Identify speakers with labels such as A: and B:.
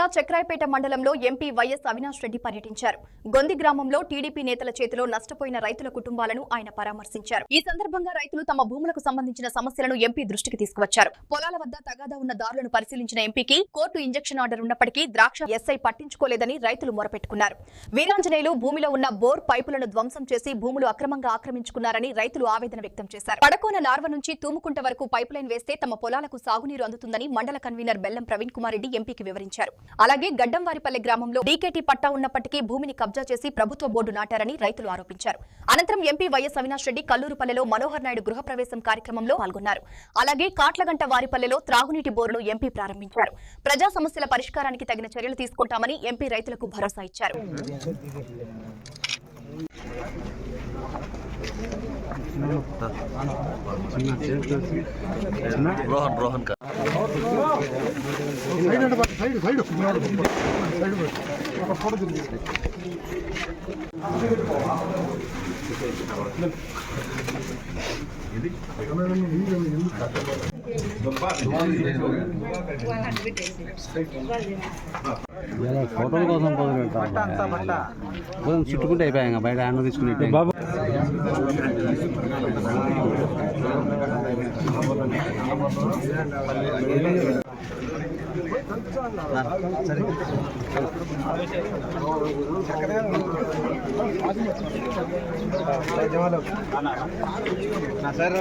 A: జిల్లా చక్రాయపేట మండలంలో MP YS Avinash Reddy పర్యటించారు. గొంది గ్రామంలో టీడీపీ నేతల చేతిలో నష్టపోయిన రైతుల కుటుంబాలను ఆయన పరామర్శించారు. ఈ సందర్భంగా రైతులు తమ భూములకు సంబంధించిన సమస్యలను ఎంపీ దృష్టికి తీసుకువచ్చారు. పొలాల వద్ద తగాదా ఉన్న దారులను పరిశీలించిన ఎంపీకి కోర్టు ఇంజెక్షన్ ఆర్డర్ ఉన్నప్పటికీ ద్రాక్ష ఎస్ఐ పట్టించుకోలేదని రైతులు మొరపెట్టుకున్నారు. వీరాంజనేయులు భూమిలో ఉన్న బోర్ పైపులను ధ్వంసం చేసి భూములు అక్రమంగా ఆక్రమించుకున్నారని రైతులు ఆవేదన వ్యక్తం చేశారు. పడకోన నార్వ నుంచి తూముకుంట వరకు పైపులైన్ వేస్తే తమ పొలాలకు సాగునీరు అందుతుందని మండల కన్వీనర్ బెల్లం ప్రవీణ్ కుమార్ రెడ్డి ఎంపీకి వివరించారు. అలాగే గడ్డంవారిపల్లె గ్రామంలో డీకేటీ పట్టా ఉన్నప్పటికీ భూమిని కబ్జా చేసి ప్రభుత్వ బోర్డు నాటారని రైతులు ఆరోపించారు. అనంతరం ఎంపీ వైఎస్ అవినాష్ రెడ్డి కల్లూరుపల్లెలో మనోహర్ నాయుడు గృహప్రవేశం కార్యక్రమంలో పాల్గొన్నారు. అలాగే కాట్లగంట వారిపల్లెలో త్రాగునీటి బోరును ఎంపీ ప్రారంభించారు. ప్రజా సమస్యల పరిష్కారానికి తగిన చర్యలు తీసుకుంటామని ఎంపీ రైతులకు భరోసా ఇచ్చారు.
B: ఫోటోల కోసం చుట్టుకుంటే అయిపోయాయి బయట హ్యాండ్ తీసుకుని బాబు సరే